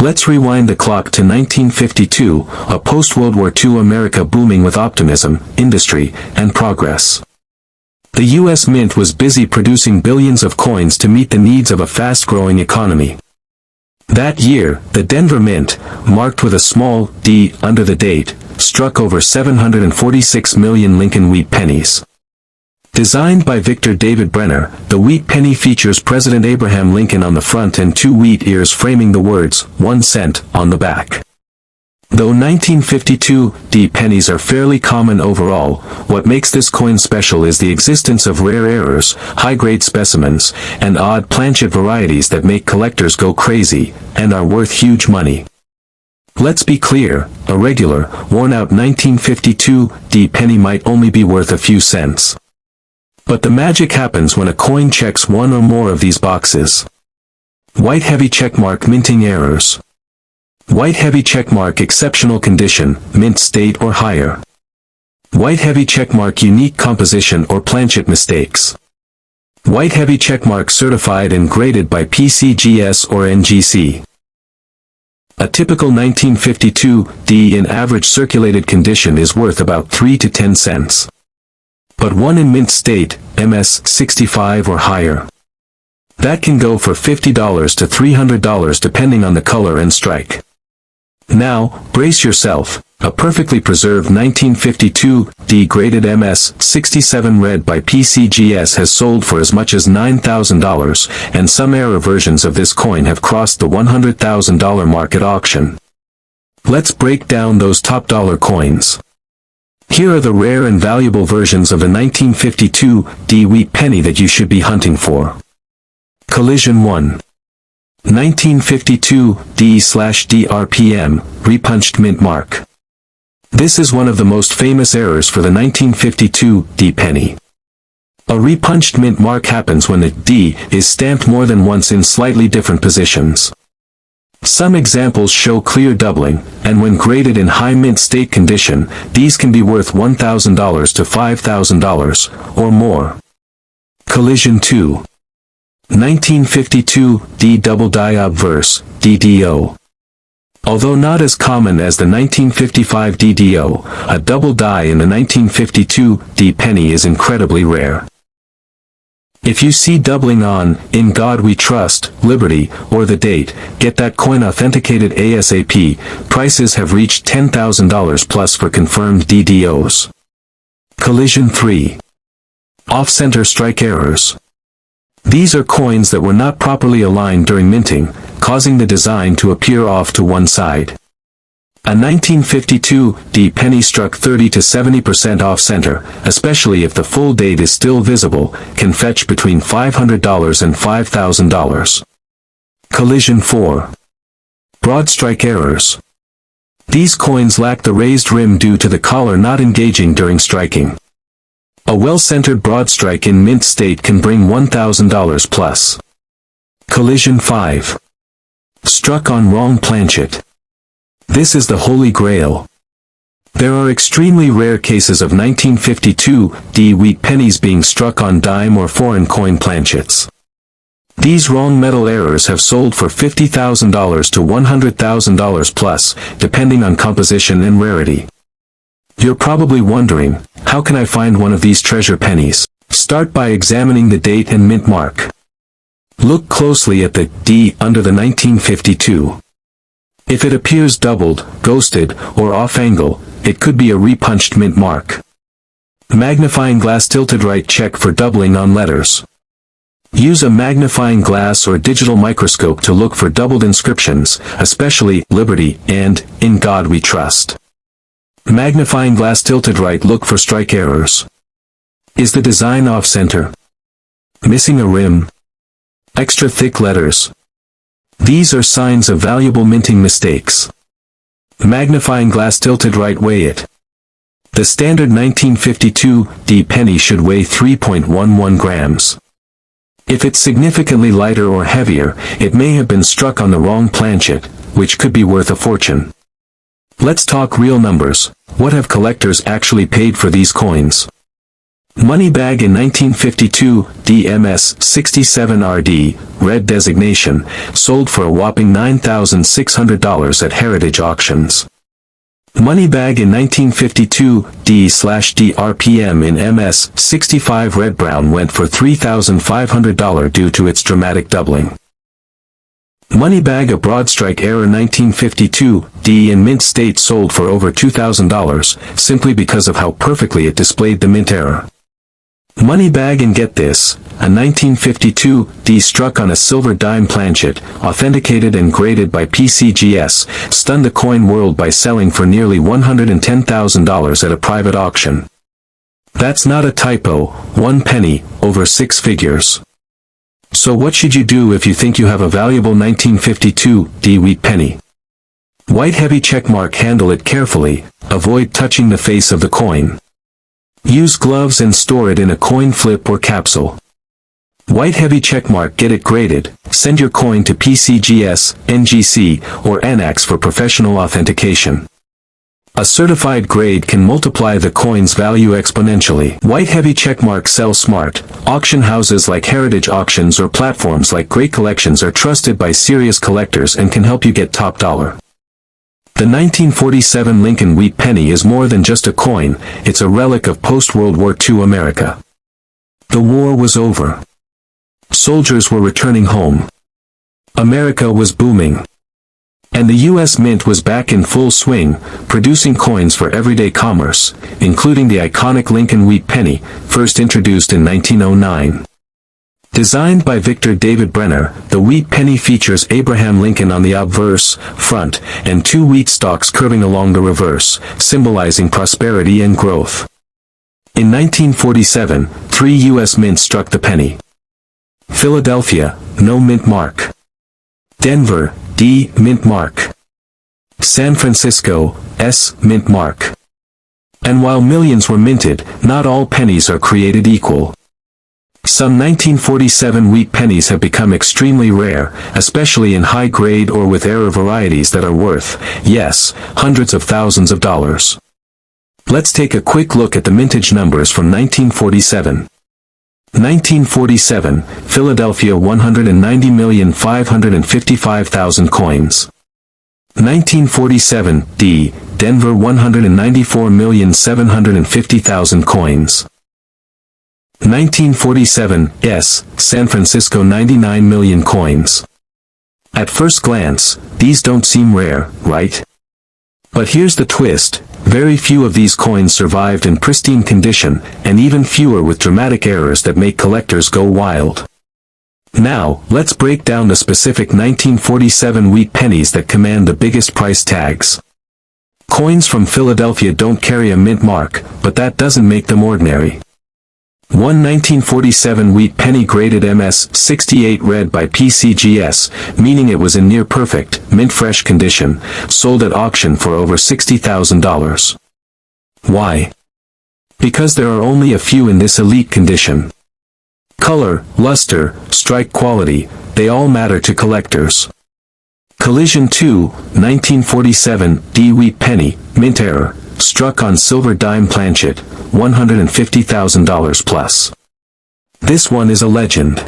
Let's rewind the clock to 1952, a post-World War II America booming with optimism, industry, and progress. The U.S. Mint was busy producing billions of coins to meet the needs of a fast-growing economy. That year, the Denver Mint, marked with a small d under the date, struck over 746 million Lincoln wheat pennies. Designed by Victor David Brenner, the wheat penny features President Abraham Lincoln on the front and two wheat ears framing the words, 1 cent, on the back. Though 1952 D pennies are fairly common overall, what makes this coin special is the existence of rare errors, high-grade specimens, and odd planchet varieties that make collectors go crazy, and are worth huge money. Let's be clear, a regular, worn-out 1952 D penny might only be worth a few cents. But the magic happens when a coin checks one or more of these boxes. White heavy checkmark minting errors. White heavy checkmark exceptional condition, mint state or higher. White heavy checkmark unique composition or planchet mistakes. White heavy checkmark certified and graded by PCGS or NGC. A typical 1952 D in average circulated condition is worth about 3 to 10 cents. But one in mint state, MS 65 or higher. That can go for $50 to $300 depending on the color and strike. Now, brace yourself, a perfectly preserved 1952 D graded MS 67 read by PCGS has sold for as much as $9,000, and some error versions of this coin have crossed the $100,000 mark at auction. Let's break down those top dollar coins. Here are the rare and valuable versions of the 1952 D wheat penny that you should be hunting for. Collision 1. 1952 D/DRPM, repunched mint mark. This is one of the most famous errors for the 1952 D penny. A repunched mint mark happens when the D is stamped more than once in slightly different positions. Some examples show clear doubling, and when graded in high mint state condition, these can be worth $1,000 to $5,000, or more. Collision 2. 1952 D double die obverse, DDO. Although not as common as the 1955 DDO, a double die in the 1952 D penny is incredibly rare. If you see doubling on, "In God We Trust," "Liberty," or the date, get that coin authenticated ASAP. Prices have reached $10,000 plus for confirmed DDOs. Collision 3. Off-center strike errors. These are coins that were not properly aligned during minting, causing the design to appear off to one side. A 1952 D penny struck 30 to 70% off-center, especially if the full date is still visible, can fetch between $500 and $5,000. Collision 4. Broad strike errors. These coins lack the raised rim due to the collar not engaging during striking. A well-centered broad strike in mint state can bring $1,000 plus. Collision 5. Struck on wrong planchet. This is the holy grail. There are extremely rare cases of 1952 D wheat pennies being struck on dime or foreign coin planchets. These wrong metal errors have sold for $50,000 to $100,000 plus, depending on composition and rarity. You're probably wondering, how can I find one of these treasure pennies? Start by examining the date and mint mark. Look closely at the D under the 1952. If it appears doubled, ghosted, or off-angle, it could be a repunched mint mark. Magnifying glass tilted right, check for doubling on letters. Use a magnifying glass or digital microscope to look for doubled inscriptions, especially "Liberty" and "In God We Trust." Magnifying glass tilted right, look for strike errors. Is the design off-center? Missing a rim? Extra thick letters? These are signs of valuable minting mistakes. Magnifying glass tilted right, weigh it. The standard 1952 D penny should weigh 3.11 grams. If it's significantly lighter or heavier, it may have been struck on the wrong planchet, which could be worth a fortune. Let's talk real numbers. What have collectors actually paid for these coins? Money bag in 1952, DMS 67RD, red designation, sold for a whopping $9,600 at Heritage Auctions. Money bag in 1952, D/D RPM in MS 65 red brown went for $3,500 due to its dramatic doubling. Money bag a Broadstrike era 1952, D in mint state sold for over $2,000, simply because of how perfectly it displayed the mint era. Money bag and get this, a 1952 D struck on a silver dime planchet, authenticated and graded by PCGS, stunned the coin world by selling for nearly $110,000 at a private auction. That's not a typo, 1 penny, over 6 figures. So what should you do if you think you have a valuable 1952 D wheat penny? White heavy checkmark, handle it carefully, avoid touching the face of the coin. Use gloves and store it in a coin flip or capsule. White heavy checkmark, get it graded, send your coin to PCGS, NGC, or NAX for professional authentication. A certified grade can multiply the coin's value exponentially. White heavy checkmark, sell smart. Auction houses like Heritage Auctions or platforms like Great Collections are trusted by serious collectors and can help you get top dollar. The 1947 Lincoln wheat penny is more than just a coin, it's a relic of post-World War II America. The war was over. Soldiers were returning home. America was booming. And the U.S. Mint was back in full swing, producing coins for everyday commerce, including the iconic Lincoln wheat penny, first introduced in 1909. Designed by Victor David Brenner, the wheat penny features Abraham Lincoln on the obverse, front, and 2 wheat stalks curving along the reverse, symbolizing prosperity and growth. In 1947, 3 U.S. mints struck the penny. Philadelphia, no mint mark. Denver, D mint mark. San Francisco, S mint mark. And while millions were minted, not all pennies are created equal. Some 1947 wheat pennies have become extremely rare, especially in high-grade or with error varieties that are worth, yes, hundreds of thousands of dollars. Let's take a quick look at the mintage numbers from 1947. 1947, Philadelphia 190,555,000 coins. 1947, D, Denver 194,750,000 coins. 1947, S, San Francisco 99 million coins. At first glance, these don't seem rare, right? But here's the twist, very few of these coins survived in pristine condition, and even fewer with dramatic errors that make collectors go wild. Now, let's break down the specific 1947 wheat pennies that command the biggest price tags. Coins from Philadelphia don't carry a mint mark, but that doesn't make them ordinary. One 1947 wheat penny graded MS 68 red by PCGS, meaning it was in near perfect, mint-fresh condition, sold at auction for over $60,000. Why? Because there are only a few in this elite condition. Color, luster, strike quality, they all matter to collectors. Collision 2, 1947 D wheat penny, mint error, struck on silver dime planchet, $150,000 plus. This one is a legend.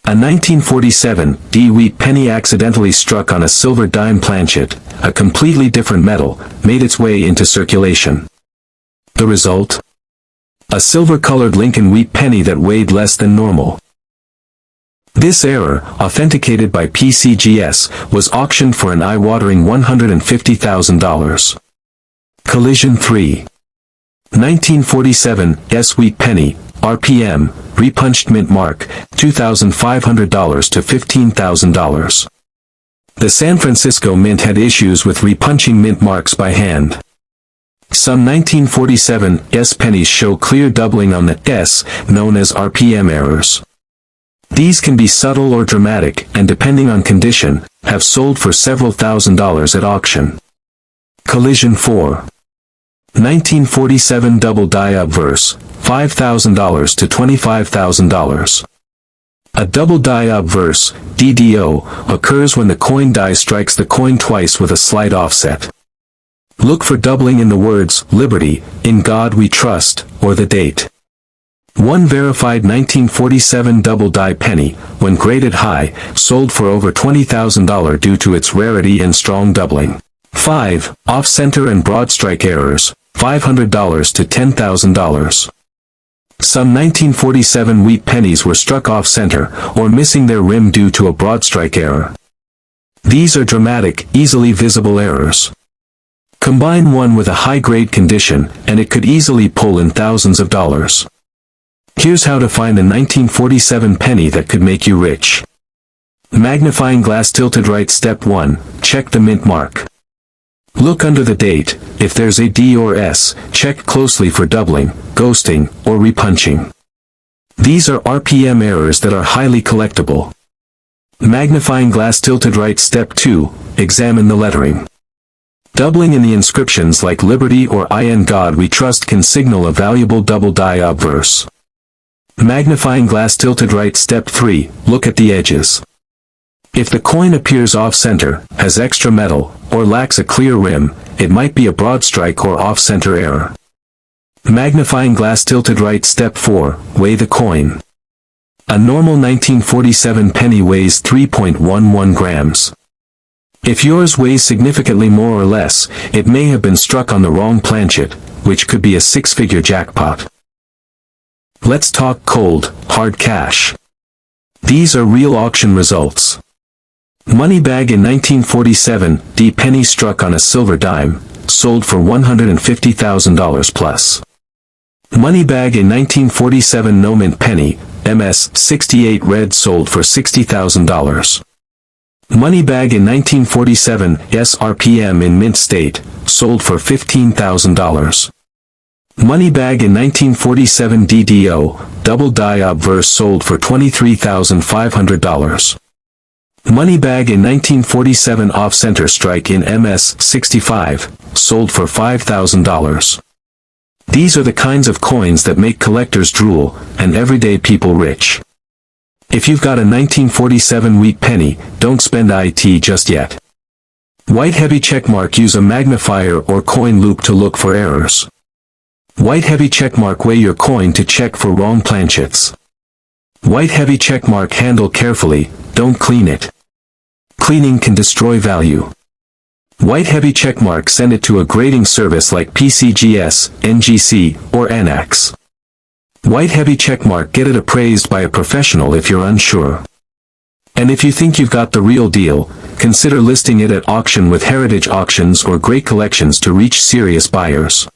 A 1947 D wheat penny accidentally struck on a silver dime planchet, a completely different metal, made its way into circulation. The result? A silver-colored Lincoln wheat penny that weighed less than normal. This error, authenticated by PCGS, was auctioned for an eye-watering $150,000. Collision 3. 1947 S wheat penny, RPM, repunched mint mark, $2,500 to $15,000. The San Francisco Mint had issues with repunching mint marks by hand. Some 1947 S pennies show clear doubling on the S, known as RPM errors. These can be subtle or dramatic, and depending on condition, have sold for several $1,000s at auction. Collision 4. 1947 double die obverse, $5,000 to $25,000. A double die obverse, DDO, occurs when the coin die strikes the coin twice with a slight offset. Look for doubling in the words, Liberty, In God We Trust, or the date. One verified 1947 double-die penny, when graded high, sold for over $20,000 due to its rarity and strong doubling. 5. Off-center and broad strike errors, $500 to $10,000. Some 1947 wheat pennies were struck off-center, or missing their rim due to a broad strike error. These are dramatic, easily visible errors. Combine one with a high-grade condition, and it could easily pull in thousands of dollars. Here's how to find a 1947 penny that could make you rich. Magnifying glass tilted right. Step 1. Check the mint mark. Look under the date. If there's a D or S, check closely for doubling, ghosting, or repunching. These are RPM errors that are highly collectible. Magnifying glass tilted right. Step 2. Examine the lettering. Doubling in the inscriptions like Liberty or In God We Trust can signal a valuable double-die obverse. Magnifying glass tilted right. Step 3. Look at the edges. If the coin appears off-center, has extra metal, or lacks a clear rim, it might be a broad strike or off-center error. Magnifying glass tilted right. Step 4. Weigh the coin. A normal 1947 penny weighs 3.11 grams. If yours weighs significantly more or less, it may have been struck on the wrong planchet, which could be a six-figure jackpot. Let's talk cold, hard cash. These are real auction results. Moneybag in 1947, D penny struck on a silver dime, sold for $150,000 plus. Moneybag in 1947 no mint penny, MS 68 red sold for $60,000. Moneybag in 1947 SRPM in mint state, sold for $15,000. Moneybag in 1947 DDO, double die obverse sold for $23,500. Moneybag in 1947 off-center strike in MS 65, sold for $5,000. These are the kinds of coins that make collectors drool, and everyday people rich. If you've got a 1947 wheat penny, don't spend IT just yet. White heavy checkmark. Use a magnifier or coin loop to look for errors. White heavy checkmark. Weigh your coin to check for wrong planchets. White heavy checkmark. Handle carefully, don't clean it. Cleaning can destroy value. White heavy checkmark. Send it to a grading service like PCGS, NGC, or ANAX. White heavy checkmark. Get it appraised by a professional if you're unsure. And if you think you've got the real deal, consider listing it at auction with Heritage Auctions or Great Collections to reach serious buyers.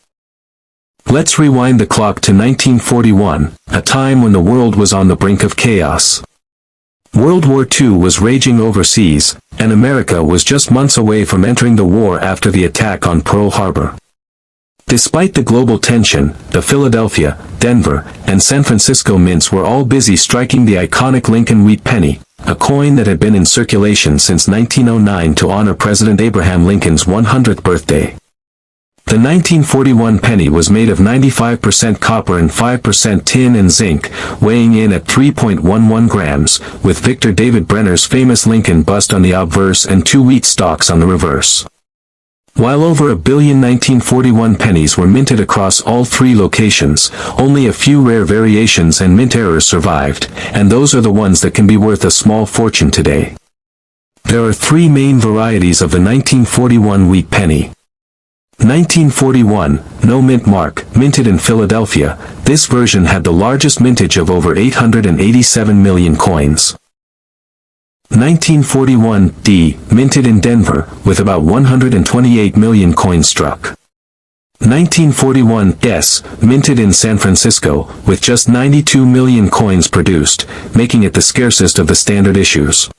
Let's rewind the clock to 1941, a time when the world was on the brink of chaos. World War II was raging overseas, and America was just months away from entering the war after the attack on Pearl Harbor. Despite the global tension, the Philadelphia, Denver, and San Francisco mints were all busy striking the iconic Lincoln wheat penny, a coin that had been in circulation since 1909 to honor President Abraham Lincoln's 100th birthday. The 1941 penny was made of 95% copper and 5% tin and zinc, weighing in at 3.11 grams, with Victor David Brenner's famous Lincoln bust on the obverse and 2 wheat stalks on the reverse. While over 1 billion 1941 pennies were minted across all 3 locations, only a few rare variations and mint errors survived, and those are the ones that can be worth a small fortune today. There are 3 main varieties of the 1941 wheat penny. 1941, no mint mark, minted in Philadelphia. This version had the largest mintage of over 887 million coins. 1941 D, minted in Denver, with about 128 million coins struck. 1941 S, minted in San Francisco, with just 92 million coins produced, making it the scarcest of the standard issues.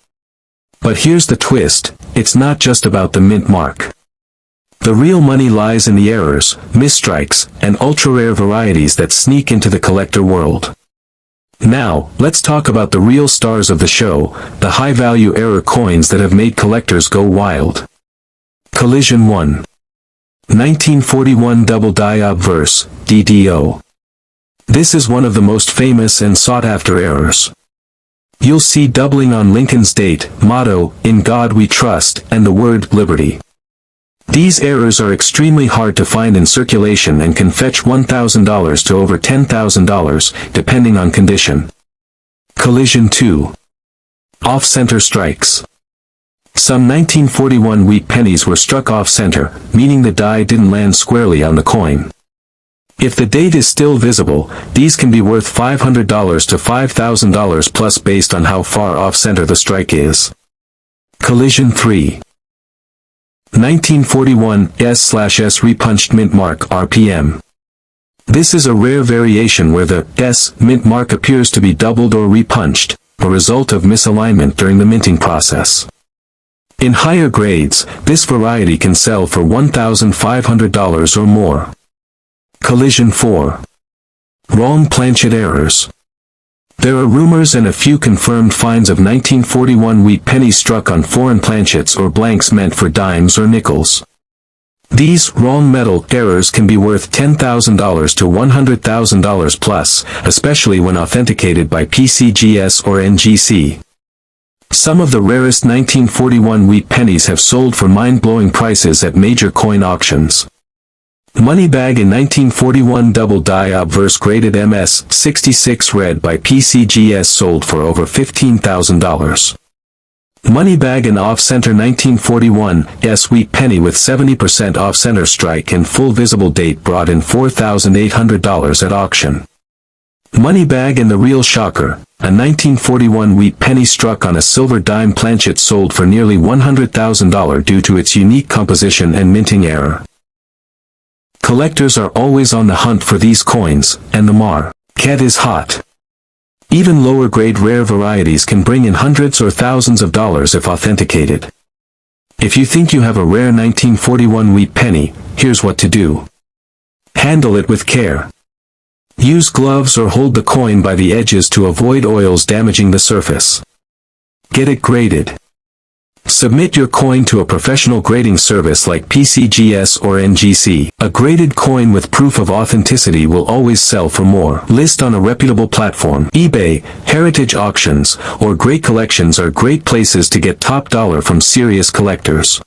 But here's the twist, it's not just about the mint mark. The real money lies in the errors, misstrikes, and ultra-rare varieties that sneak into the collector world. Now, let's talk about the real stars of the show, the high-value error coins that have made collectors go wild. Collision 1. 1941 Double Die Obverse, DDO. This is one of the most famous and sought-after errors. You'll see doubling on Lincoln's date, motto, "In God We Trust," and the word "Liberty." These errors are extremely hard to find in circulation and can fetch $1,000 to over $10,000, depending on condition. Collision 2. Off-center strikes. Some 1941 wheat pennies were struck off-center, meaning the die didn't land squarely on the coin. If the date is still visible, these can be worth $500 to $5,000 plus based on how far off-center the strike is. Collision 3. 1941 S/S repunched mint mark RPM. This is a rare variation where the S mint mark appears to be doubled or repunched, a result of misalignment during the minting process. In higher grades, this variety can sell for $1,500 or more. Collision 4. Wrong planchet errors. There are rumors and a few confirmed finds of 1941 wheat pennies struck on foreign planchets or blanks meant for dimes or nickels. These wrong metal errors can be worth $10,000 to $100,000 plus, especially when authenticated by PCGS or NGC. Some of the rarest 1941 wheat pennies have sold for mind-blowing prices at major coin auctions. Moneybag in 1941 double die obverse graded MS 66 red by PCGS sold for over $15,000. Moneybag and off-center 1941 S wheat penny with 70% off-center strike and full visible date brought in $4,800 at auction. Moneybag and the real shocker, a 1941 wheat penny struck on a silver dime planchet sold for nearly $100,000 due to its unique composition and minting error. Collectors are always on the hunt for these coins, and the market is hot. Even lower-grade rare varieties can bring in hundreds or thousands of dollars if authenticated. If you think you have a rare 1941 wheat penny, here's what to do. Handle it with care. Use gloves or hold the coin by the edges to avoid oils damaging the surface. Get it graded. Submit your coin to a professional grading service like PCGS or NGC. A graded coin with proof of authenticity will always sell for more. List on a reputable platform. eBay, heritage auctions, or great collections are great places to get top dollar from serious collectors.